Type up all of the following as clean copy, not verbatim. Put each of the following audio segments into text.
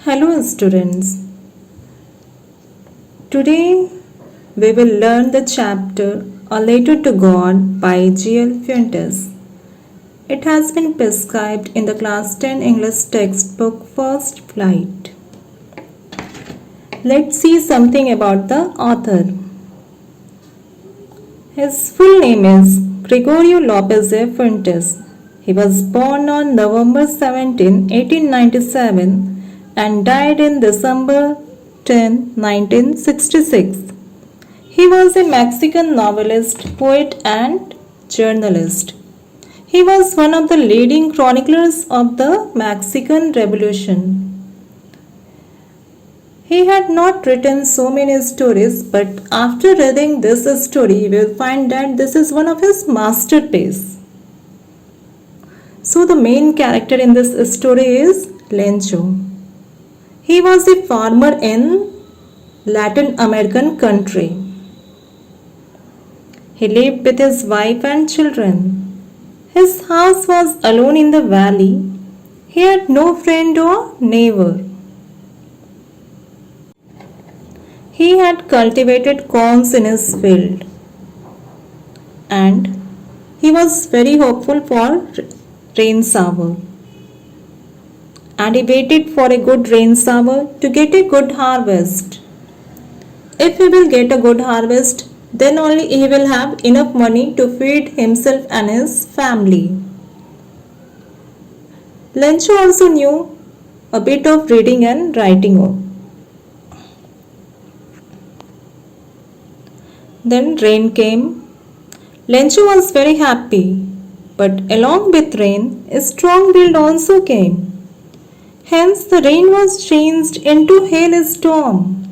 Hello students. Today we will learn the chapter A Letter to God by G.L. Fuentes. It has been prescribed in the class 10 English textbook First Flight. Let's see something about the author. His full name is Gregorio Lopez de Fuentes. He was born on November 17, 1897 and died in December 10, 1966. He was a Mexican novelist, poet and journalist. He was one of the leading chroniclers of the Mexican Revolution. He had not written so many stories, but after reading this story, you will find that this is one of his masterpieces. So the main character in this story is Lencho. He was a farmer in Latin American country. He lived with his wife and children. His house was alone in the valley. He had no friend or neighbor. He had cultivated corns in his field, and he was very hopeful for rain shower. And he waited for a good rain shower to get a good harvest. If he will get a good harvest, then only he will have enough money to feed himself and his family. Lencho also knew a bit of reading and writing. Then rain came. Lencho was very happy, but along with rain, a strong wind also came. Hence, the rain was changed into hailstorm.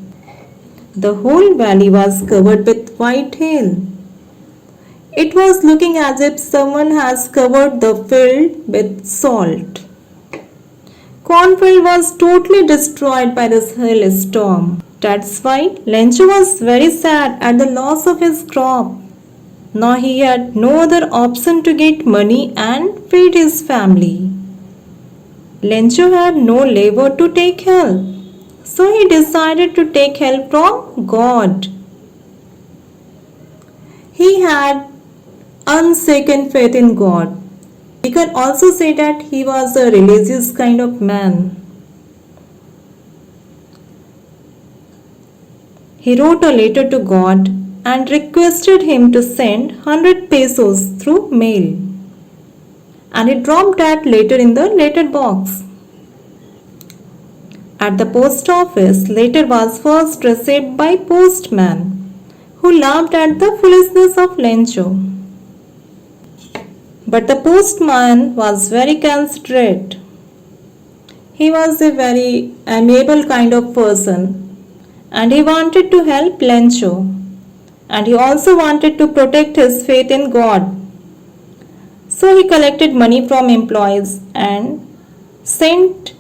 The whole valley was covered with white hail. It was looking as if someone has covered the field with salt. Cornfield was totally destroyed by this hailstorm. That's why Lencho was very sad at the loss of his crop. Now he had no other option to get money and feed his family. Lencho had no labor to take help, so he decided to take help from God. He had unshaken faith in God. We can also say that he was a religious kind of man. He wrote a letter to God and requested him to send 100 pesos through mail. And he dropped that letter in the letter box. At the post office, letter was first received by postman, who laughed at the foolishness of Lencho. But the postman was very considerate. He was a very amiable kind of person, and he wanted to help Lencho, and he also wanted to protect his faith in God. So he collected money from employees and sent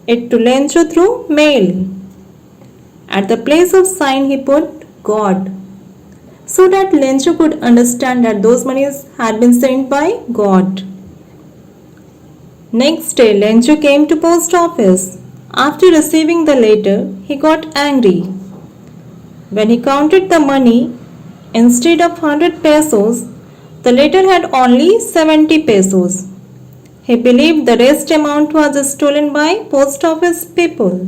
it to Lencho through mail. At the place of sign he put God, so that Lencho could understand that those monies had been sent by God. Next day Lencho came to post office. After receiving the letter, he got angry. When he counted the money, instead of 100 pesos, the letter had only 70 pesos. He believed the rest amount was stolen by post office people.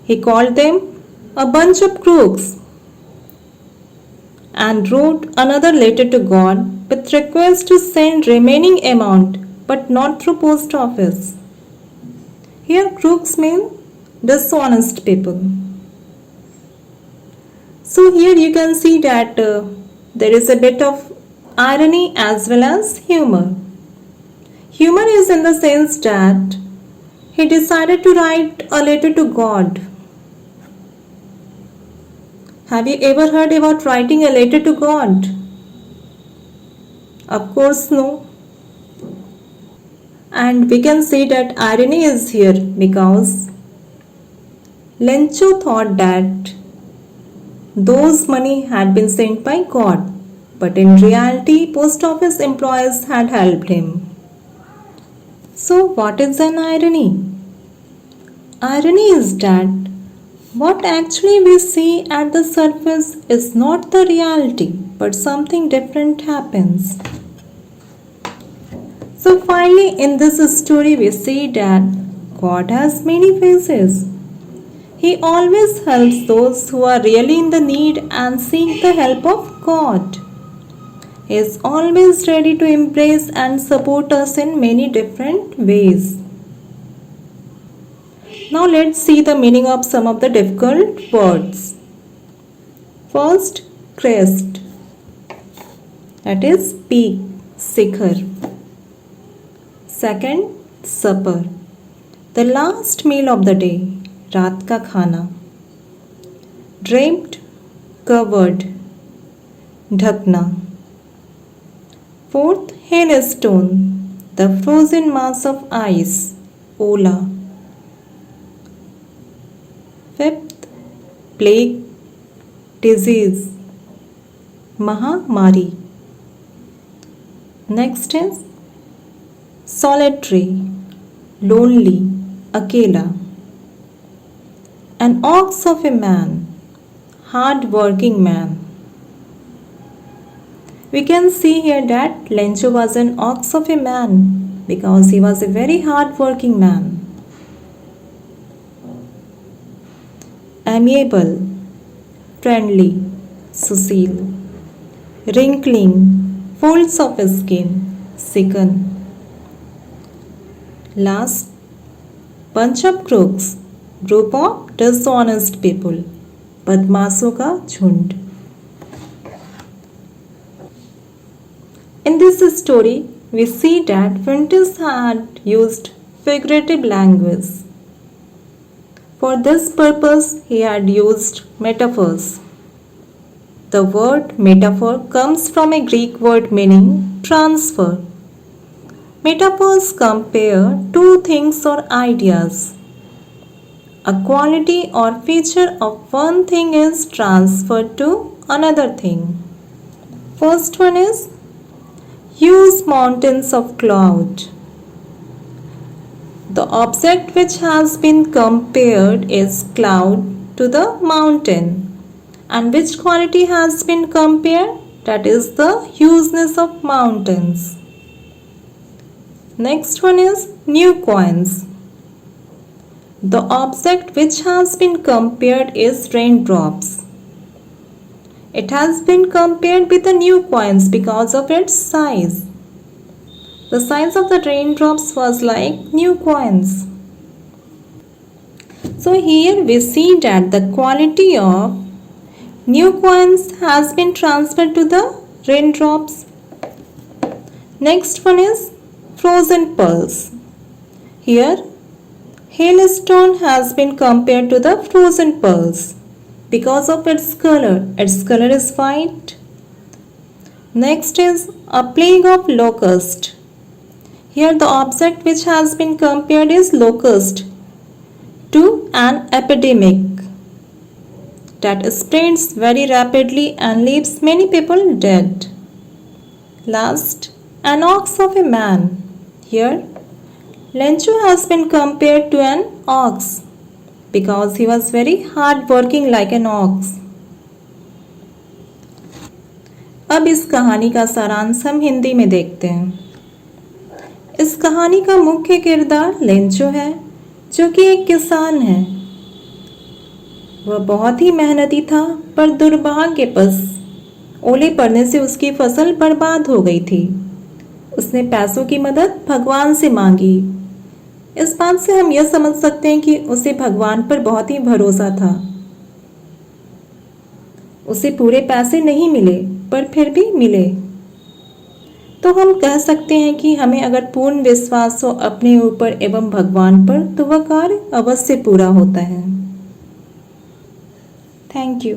He called them a bunch of crooks and wrote another letter to God with request to send remaining amount, but not through post office. Here crooks mean dishonest people. So here you can see that there is a bit of irony as well as humor. Humor is in the sense that he decided to write a letter to God. Have you ever heard about writing a letter to God? Of course no. And we can see that irony is here because Lencho thought that those money had been sent by God, but in reality post office employees had helped him. So what is an irony? Irony is that what actually we see at the surface is not the reality, but something different happens. So finally, in this story, we see that God has many faces. He always helps those who are really in the need and seek the help of God. He is always ready to embrace and support us in many different ways. Now let's see the meaning of some of the difficult words. First, crest. That is peak, Shikhar. Second, supper. The last meal of the day, रात का खाना. Draped, covered, ढकना. Fourth, hailstone. The frozen mass of ice, Ola. Fifth, plague, disease, महामारी. Next is solitary, lonely, अकेला. An ox of a man, hard-working man. We can see here that Lencho was an ox of a man because he was a very hard-working man. Amiable, friendly, Susil. Wrinkling, folds of skin, Sikan. Last, bunch of crooks, group of dishonest people, बदमाशों का झुंड. In this story, we see that Fuentes had used figurative language. For this purpose, he had used metaphors. The word metaphor comes from a Greek word meaning transfer. Metaphors compare two things or ideas. A quality or feature of one thing is transferred to another thing. First one is huge mountains of cloud. The object which has been compared is cloud to the mountain. And which quality has been compared? That is the hugeness of mountains. Next one is new coins. The object which has been compared is raindrops. It has been compared with the new coins because of its size. The size of the raindrops was like new coins. So here we see that the quality of new coins has been transferred to the raindrops. Next one is frozen pearls. Here hailstone has been compared to the frozen pearls because of its color. Its color is white. Next is a plague of locust. Here the object which has been compared is locust to an epidemic that spreads very rapidly and leaves many people dead. Last, an ox of a man. Here Lencho has been compared to an ox because he was very hard working like an ox. अब इस कहानी का सारांश हम हिंदी में देखते हैं। इस कहानी का मुख्य किरदार लेंचो है जो कि एक किसान है। वह बहुत ही मेहनती था पर दुर्भाग्यवश ओले पड़ने से उसकी फसल बर्बाद हो गई थी। उसने पैसों की मदद भगवान से मांगी। इस बात से हम यह समझ सकते हैं कि उसे भगवान पर बहुत ही भरोसा था। उसे पूरे पैसे नहीं मिले पर फिर भी मिले। तो हम कह सकते हैं कि हमें अगर पूर्ण विश्वास हो अपने ऊपर एवं भगवान पर तो वह कार्य अवश्य पूरा होता है। Thank you.